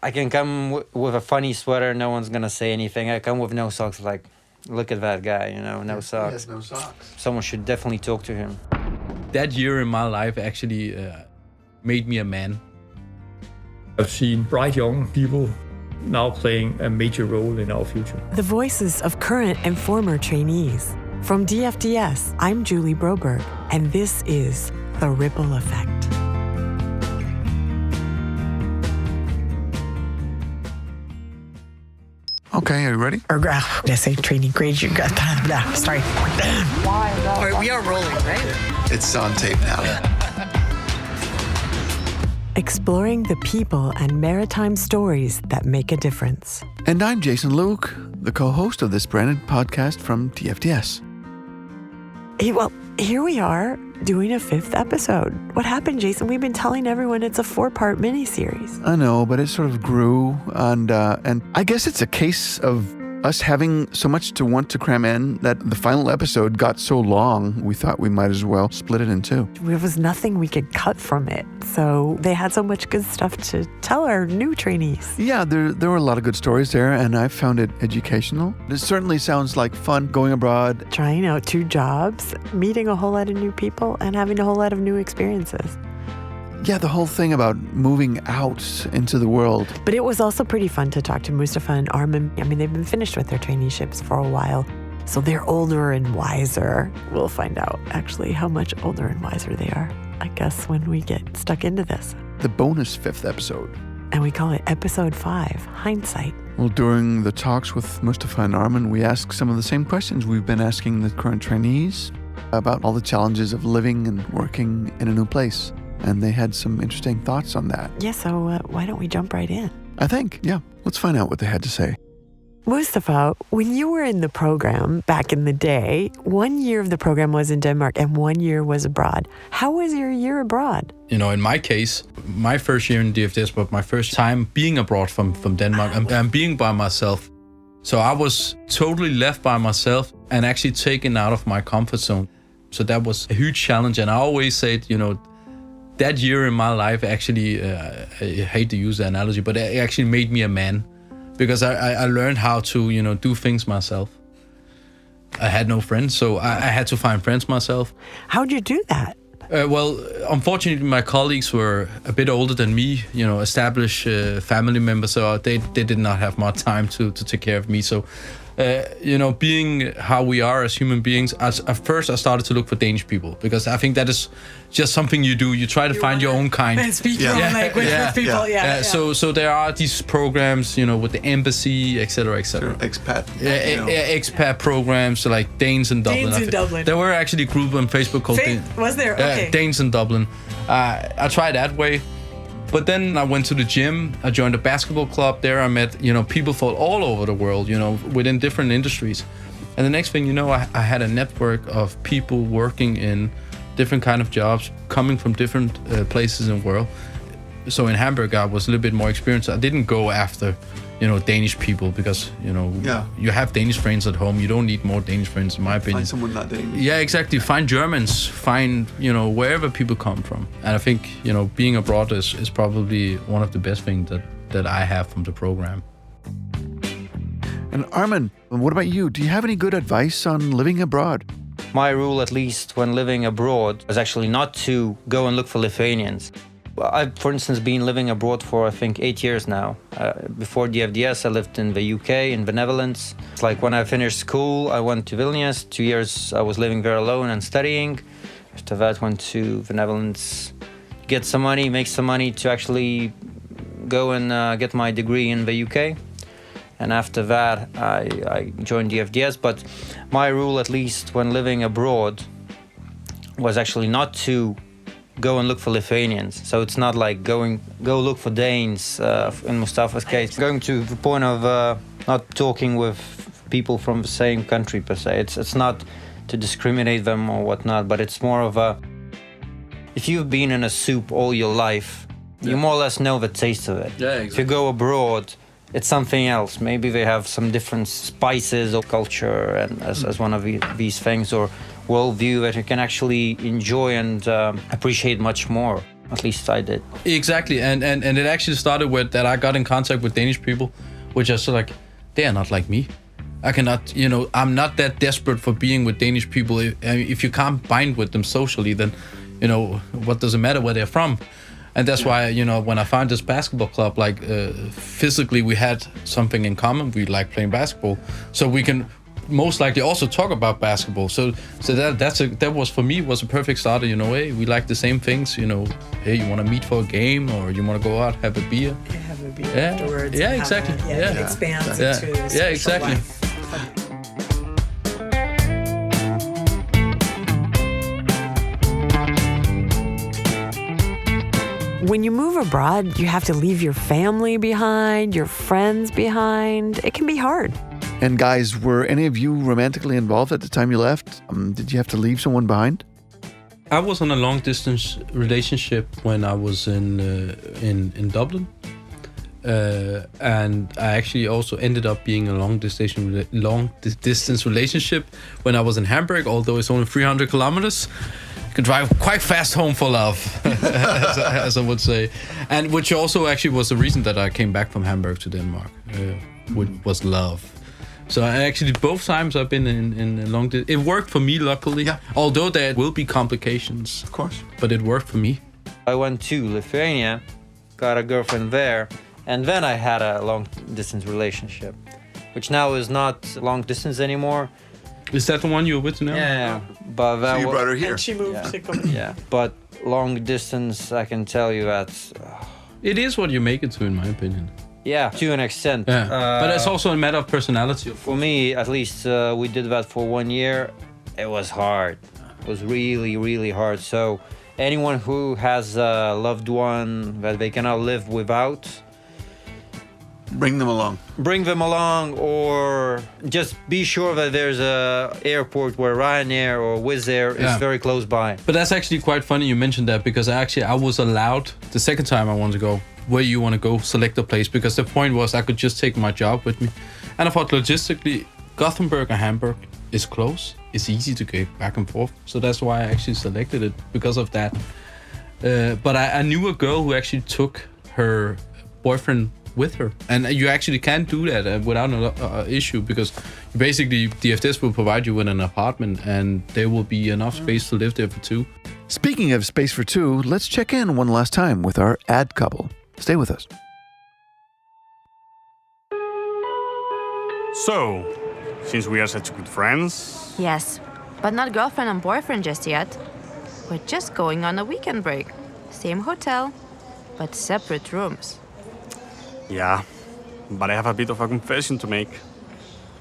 I can come with a funny sweater, no one's gonna say anything. I come with no socks, like, look at that guy, no socks. He has no socks. Someone should definitely talk to him. That year in my life actually made me a man. I've seen bright young people now playing a major role in our future. The voices of current and former trainees. From DFDS, I'm Julie Broberg, and this is The Ripple Effect. Okay, are you ready? Did I say training grades? You got that. Sorry. Why? All right, we are rolling, right? It's on tape now. Exploring the people and maritime stories that make a difference. And I'm Jason Luke, the co-host of this branded podcast from DFDS. Hey, well, here we are doing a 5th episode. What happened, Jason? We've been telling everyone it's a 4-part miniseries. I know, but it sort of grew, and I guess it's a case of us having so much to want to cram in that the final episode got so long, we thought we might as well split it in two. There was nothing we could cut from it, so they had so much good stuff to tell our new trainees. Yeah, there were a lot of good stories there, and I found it educational. It certainly sounds like fun going abroad. Trying out 2 jobs, meeting a whole lot of new people, and having a whole lot of new experiences. Yeah, the whole thing about moving out into the world. But it was also pretty fun to talk to Mustafa and Armin. I mean, they've been finished with their traineeships for a while, so they're older and wiser. We'll find out, actually, how much older and wiser they are, I guess, when we get stuck into this. The bonus 5th episode. And we call it Episode 5, Hindsight. Well, during the talks with Mustafa and Armin, we asked some of the same questions we've been asking the current trainees about all the challenges of living and working in a new place. And they had some interesting thoughts on that. Yeah, so why don't we jump right in? I think, yeah. Let's find out what they had to say. Mustafa, when you were in the program back in the day, 1 year of the program was in Denmark and 1 year was abroad. How was your year abroad? In my case, my first year in DFDS was my first time being abroad from Denmark and being by myself. So I was totally left by myself and actually taken out of my comfort zone. So that was a huge challenge. And I always said, that year in my life actually, I hate to use the analogy, but it actually made me a man because I learned how to, do things myself. I had no friends, so I had to find friends myself. How'd you do that? Well, unfortunately, my colleagues were a bit older than me, established family members, so they did not have much time to take care of me. So, being how we are as human beings, at first I started to look for Danish people because I think that is just something you do. You try to find your own kind. And speak your own language with people, So there are these programs, with the embassy, etc., etc. Expat. Expat programs like Danes in Dublin. There were actually a group on Facebook called Was there? Okay. Danes in Dublin. I tried that way. But then I went to the gym, I joined a basketball club. There I met, people from all over the world, within different industries. And the next thing you know, I had a network of people working in different kind of jobs, coming from different places in the world. So in Hamburg, I was a little bit more experienced. I didn't go after, Danish people because, you have Danish friends at home. You don't need more Danish friends, in my opinion. Find someone not Danish. Yeah, exactly. Find Germans, find, wherever people come from. And I think, being abroad is probably one of the best things that I have from the program. And Armin, what about you? Do you have any good advice on living abroad? My rule, at least when living abroad, was actually not to go and look for Lithuanians. I've, for instance, been living abroad for, I think, 8 years now. Before DFDS, I lived in the UK, in the Netherlands. It's like when I finished school, I went to Vilnius. 2 years I was living there alone and studying. After that, went to the Netherlands, get some money, make some money to actually go and get my degree in the UK. And after that, I joined DFDS. But my rule, at least when living abroad, was actually not to go and look for Lithuanians. So it's not like go look for Danes in Mustafa's case. Going to the point of not talking with people from the same country per se. It's not to discriminate them or whatnot, but it's more of a, if you've been in a soup all your life, you more or less know the taste of it. Yeah, exactly. If you go abroad, it's something else. Maybe they have some different spices or culture and as one of these things, or worldview that you can actually enjoy and appreciate much more. At least I did. Exactly, and it actually started with that I got in contact with Danish people, which are so like, they are not like me. I cannot, I'm not that desperate for being with Danish people. If you can't bind with them socially, then, what does it matter where they're from? And that's why, when I found this basketball club, like physically we had something in common. We like playing basketball, so we can most likely also talk about basketball. So that was for me was a perfect starter. Hey, we like the same things. Hey, you want to meet for a game, or you want to go out have a beer? Have a beer afterwards. Yeah, exactly. It expands Yeah. into Yeah, social exactly. life. When you move abroad, you have to leave your family behind, your friends behind. It can be hard. And guys, were any of you romantically involved at the time you left? Did you have to leave someone behind? I was in a long distance relationship when I was in Dublin, and I actually also ended up being in a long distance relationship when I was in Hamburg. Although it's only 300 kilometers, you can drive quite fast home for love, as I would say, and which also actually was the reason that I came back from Hamburg to Denmark, which was love. So I actually, both times I've been in long distance. It worked for me, luckily. Yeah. Although there will be complications. Of course. But it worked for me. I went to Lithuania, got a girlfriend there, and then I had a long distance relationship, which now is not long distance anymore. Is that the one you're with now? Yeah, but So that you brought her here. And she moved Yeah. to Copenhagen. Yeah, but long distance, I can tell you that's It is what you make it to, in my opinion. to an extent. Yeah. But it's also a matter of personality. For me, at least, we did that for 1 year. It was hard. It was really, really hard. So anyone who has a loved one that they cannot live without, Bring them along. bring them along, or just be sure that there's a airport where Ryanair or Wizz Air is very close by. But that's actually quite funny you mentioned that, because I was allowed the second time I wanted to go, where you want to go, select a place, because the point was I could just take my job with me. And I thought logistically, Gothenburg and Hamburg is close. It's easy to get back and forth. So that's why I actually selected it, because of that. But I knew a girl who actually took her boyfriend with her, and you actually can do that without an issue, because basically DFDS will provide you with an apartment, and there will be enough space to live there for two. Speaking of space for two, let's check in one last time with our ad couple. Stay with us. So, since we are such good friends, Yes, but not girlfriend and boyfriend just yet. We're just going on a weekend break. Same hotel, but separate rooms. yeah, but I have a bit of a confession to make.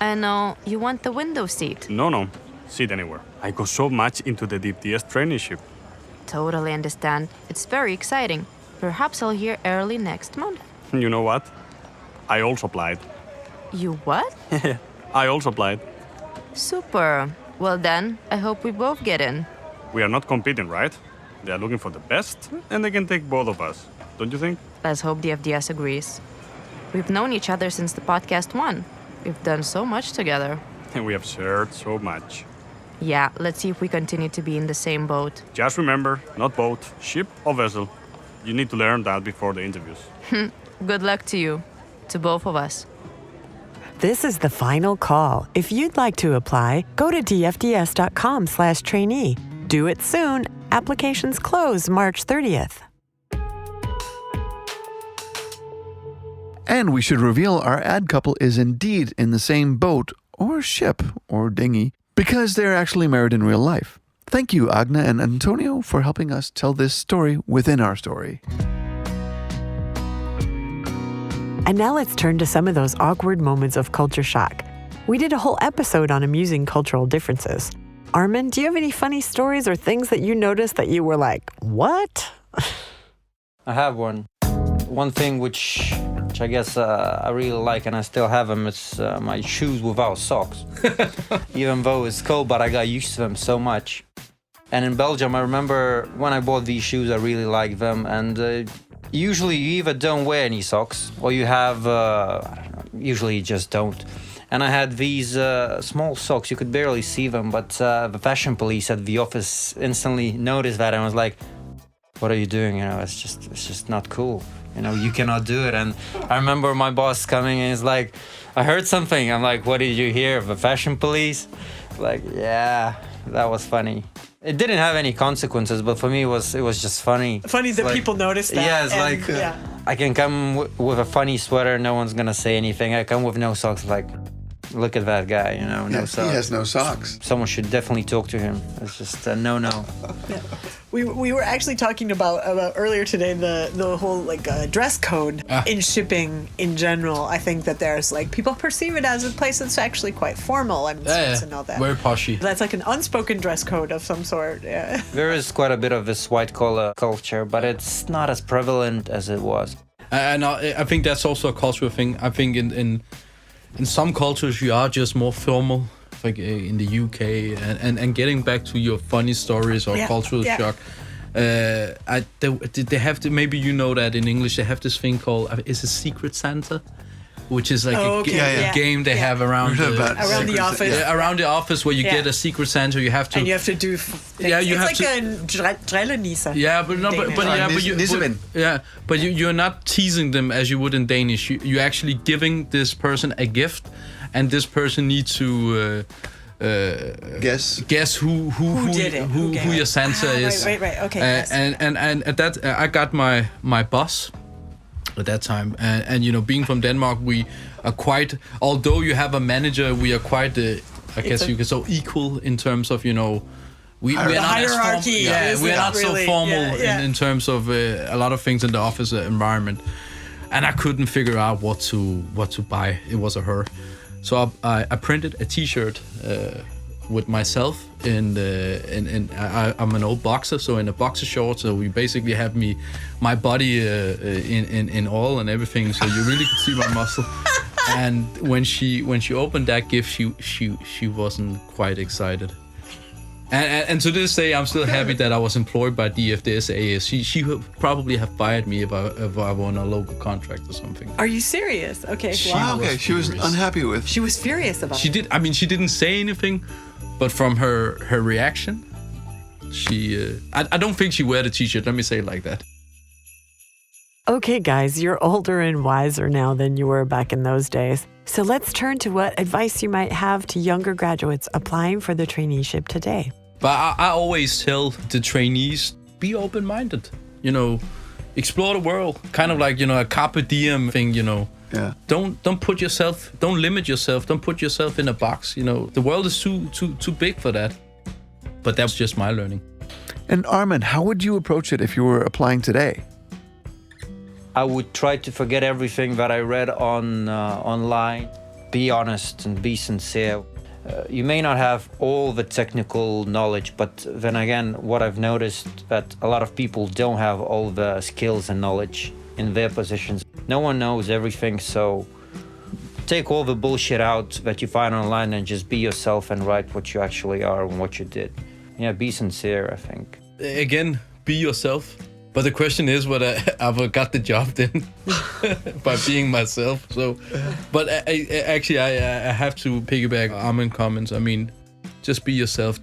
I know you want the window seat. No, sit anywhere. I go so much into the DFDS traineeship. Totally understand. It's very exciting. Perhaps I'll hear early next month. You know what? I also applied. You what? I also applied. Super. Well then, I hope we both get in. We are not competing, right? They are looking for the best, and they can take both of us. Don't you think? Let's hope the FDS agrees. We've known each other since the podcast 1. We've done so much together. And we have shared so much. Yeah, let's see if we continue to be in the same boat. Just remember, not boat, ship or vessel. You need to learn that before the interviews. Good luck to you. To both of us. This is the final call. If you'd like to apply, go to dfds.com/trainee. Do it soon. Applications close March 30th. And we should reveal our ad couple is indeed in the same boat, or ship, or dinghy, because they're actually married in real life. Thank you, Agna and Antonio, for helping us tell this story within our story. And now let's turn to some of those awkward moments of culture shock. We did a whole episode on amusing cultural differences. Armin, do you have any funny stories or things that you noticed that you were like, what? I have one. One thing which I guess I really like, and I still have them, it's my shoes without socks. Even though it's cold, but I got used to them so much. And in Belgium, I remember when I bought these shoes, I really liked them. And usually you either don't wear any socks, or you have, I don't know, usually you just don't. And I had these small socks, you could barely see them, but the fashion police at the office instantly noticed that and was like, what are you doing? You know, it's just not cool. You know, you cannot do it. And I remember my boss coming and he's like, I heard something. I'm like, what did you hear? The fashion police? Like, yeah, that was funny. It didn't have any consequences, but for me, it was just funny. Funny that like, people noticed that. Yeah, it's and, like, yeah. I can come with a funny sweater, no one's gonna say anything. I come with no socks, like, look at that guy, you know, no socks. He has no socks. Someone should definitely talk to him. It's just a no-no. Yeah. We were actually talking about earlier today the whole like dress code in shipping in general. I think that there's like people perceive it as a place that's actually quite formal. I'm supposed to know that. Very poshy. That's like an unspoken dress code of some sort. Yeah. There is quite a bit of this white-collar culture, but it's not as prevalent as it was. And I think that's also a cultural thing. I think in some cultures you are just more formal, like in the UK. And getting back to your funny stories or cultural shock, they have to, maybe you know that in English they have this thing called, it's a Secret Santa, which is like a game they have around the office. Yeah, around the office where you get a Secret Santa. You have to. And you have to do. It's like a drellenisse. Yeah, but you're not teasing them as you would in Danish. You're actually giving this person a gift, and this person needs to. Guess who did it? Who your Santa is. Right. Okay. Yes. And at that I got my boss at that time, and you know, being from Denmark, we are quite. Although you have a manager, we are quite. I guess you could say equal in terms of, you know. We are not hierarchy. We're not so formal in terms of a lot of things in the office environment, and I couldn't figure out what to buy. It was a her. So I printed a T-shirt with myself I'm an old boxer, so in a boxer short. So we basically have my body in all and everything, so you really could see my muscle. And when she opened that gift, she wasn't quite excited. And to this day, I'm still happy that I was employed by DFDS AS. She would probably have fired me if I won a local contract or something. Are you serious? Okay. She was unhappy with. She was furious about it. She didn't say anything, but from her reaction, I don't think she wear the T-shirt. Let me say it like that. Okay, guys, you're older and wiser now than you were back in those days. So let's turn to what advice you might have to younger graduates applying for the traineeship today. But I always tell the trainees, be open-minded, you know, explore the world. Kind of like, you know, a carpe diem thing, you know. Yeah. Don't limit yourself. Don't put yourself in a box, you know. The world is too big for that. But that's just my learning. And Armin, how would you approach it if you were applying today? I would try to forget everything that I read online. Be honest and be sincere. You may not have all the technical knowledge, but then again, what I've noticed that a lot of people don't have all the skills and knowledge in their positions. No one knows everything, so take all the bullshit out that you find online and just be yourself and write what you actually are and what you did. Yeah, be sincere, I think. Again, be yourself. But the question is whether I've got the job then by being myself. So, but I have to piggyback Armin's comments. I mean, just be yourself.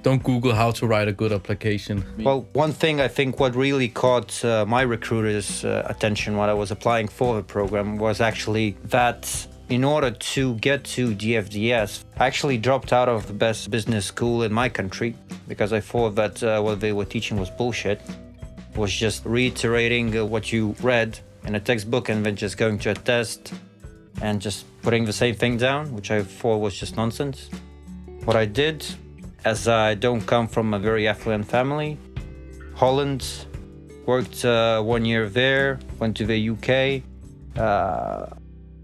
Don't Google how to write a good application. Well, one thing I think what really caught my recruiter's attention when I was applying for the program was actually that in order to get to DFDS, I actually dropped out of the best business school in my country because I thought that what they were teaching was bullshit. Was just reiterating what you read in a textbook and then just going to a test and just putting the same thing down, which I thought was just nonsense. What I did, as I don't come from a very affluent family, Holland, worked 1 year there, went to the UK,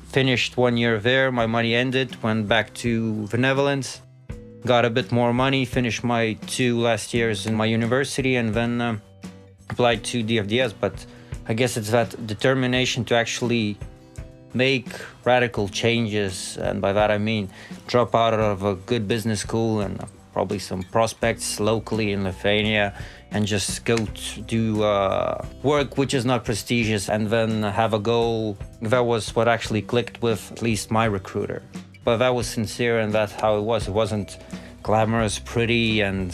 finished 1 year there, my money ended, went back to the Netherlands, got a bit more money, finished my 2 last years in my university, and then applied to DFDS. But I guess it's that determination to actually make radical changes, and by that I mean drop out of a good business school and probably some prospects locally in Lithuania and just go to do work which is not prestigious and then have a goal. That was what actually clicked with at least my recruiter. But that was sincere and that's how it was. It wasn't glamorous, pretty, and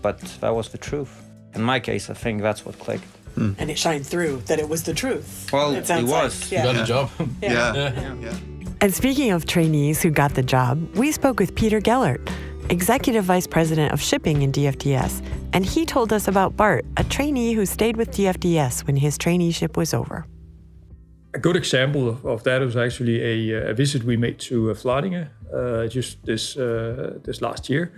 but that was the truth. In my case, I think that's what clicked. And it shined through that it was the truth. Well, it it sounds was. like. You got a job. Yeah. And speaking of trainees who got the job, we spoke with Peter Gellert, Executive Vice President of Shipping in DFDS, and he told us about Bart, a trainee who stayed with DFDS when his traineeship was over. A good example of that was actually a visit we made to Vladingen just this last year,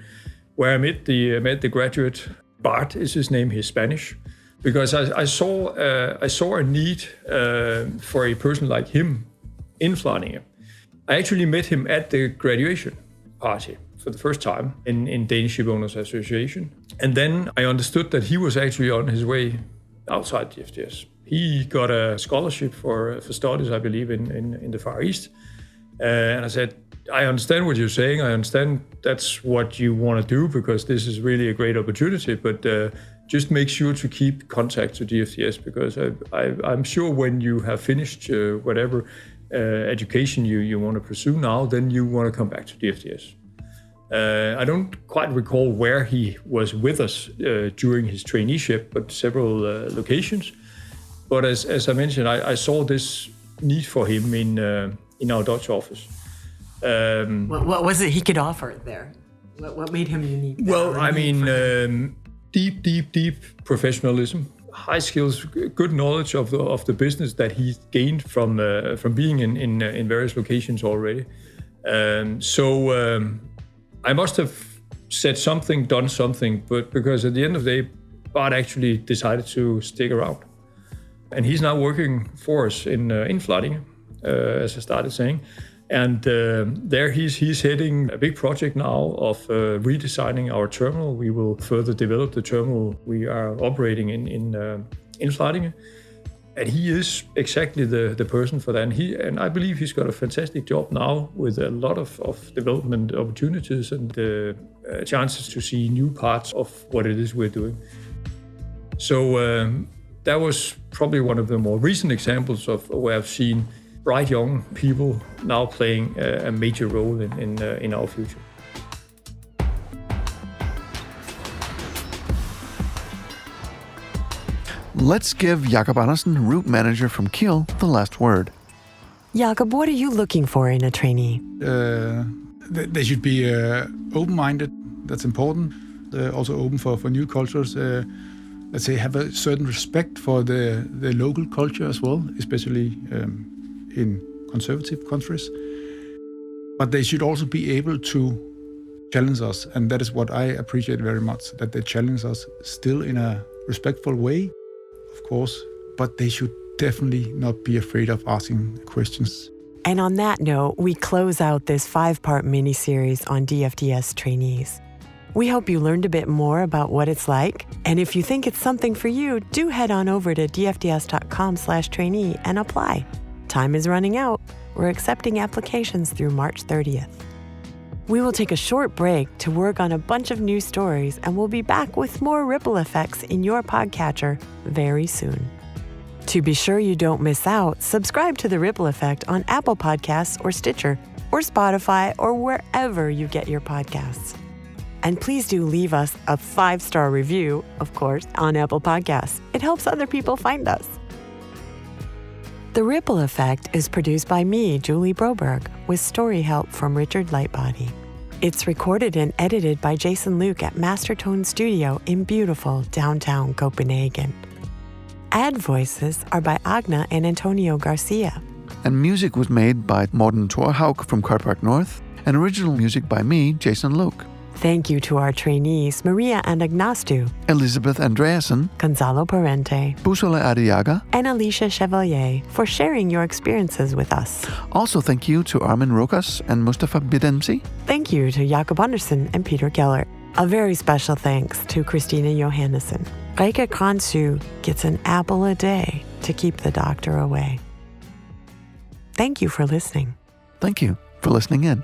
where I met the graduate. Bart is his name. He's Spanish, because I saw a need for a person like him in Vladingen. I actually met him at the graduation party for the first time in Danish Ship Owners Association, and then I understood that he was actually on his way outside DFDS. He got a scholarship for studies, I believe, in the Far East. And I said, I understand what you're saying. I understand that's what you want to do, because this is really a great opportunity. But just make sure to keep contact to DFDS, because I'm sure when you have finished whatever education you want to pursue now, then you want to come back to DFDS. I don't quite recall where he was with us during his traineeship, but several locations. But as I mentioned, I saw this need for him in our Dutch office. What was it he could offer there? What made him unique? Well, I mean, deep professionalism, high skills, good knowledge of the business that he gained from being in various locations already. So I must have said something, done something, but because at the end of the day, Bart actually decided to stick around. And he's now working for us in Vladingen, as I started saying. And there he's heading a big project now of redesigning our terminal. We will further develop the terminal we are operating in Vladingen. And he is exactly the person for that. And I believe he's got a fantastic job now with a lot of development opportunities and chances to see new parts of what it is we're doing. So that was probably one of the more recent examples of where I've seen bright young people now playing a major role in our future. Let's give Jakob Andersen, route manager from Kiel, the last word. Jakob, what are you looking for in a trainee? They should be open-minded. That's important. Also open for new cultures. Let's say have a certain respect for the local culture as well, especially in conservative countries. But they should also be able to challenge us, and that is what I appreciate very much, that they challenge us still in a respectful way, of course, but they should definitely not be afraid of asking questions. And on that note, we close out this 5-part mini-series on DFDS trainees. We hope you learned a bit more about what it's like. And if you think it's something for you, do head on over to dfds.com/trainee and apply. Time is running out. We're accepting applications through March 30th. We will take a short break to work on a bunch of new stories, and we'll be back with more ripple effects in your podcatcher very soon. To be sure you don't miss out, subscribe to The Ripple Effect on Apple Podcasts or Stitcher or Spotify or wherever you get your podcasts. And please do leave us a 5-star review, of course, on Apple Podcasts. It helps other people find us. The Ripple Effect is produced by me, Julie Broberg, with story help from Richard Lightbody. It's recorded and edited by Jason Luke at Mastertone Studio in beautiful downtown Copenhagen. Ad voices are by Agna and Antonio Garcia. And music was made by Morten Thorhaug from Carpark North, and original music by me, Jason Luke. Thank you to our trainees, Maria and Agnastu, Elizabeth Andreasen, Gonzalo Parente, Busole Arriaga, and Alicia Chevalier for sharing your experiences with us. Also thank you to Armin Rokas and Mustafa Bidemsi. Thank you to Jakob Andersen and Peter Gellert. A very special thanks to Christina Johannesson. Reike Kransu gets an apple a day to keep the doctor away. Thank you for listening. Thank you for listening in.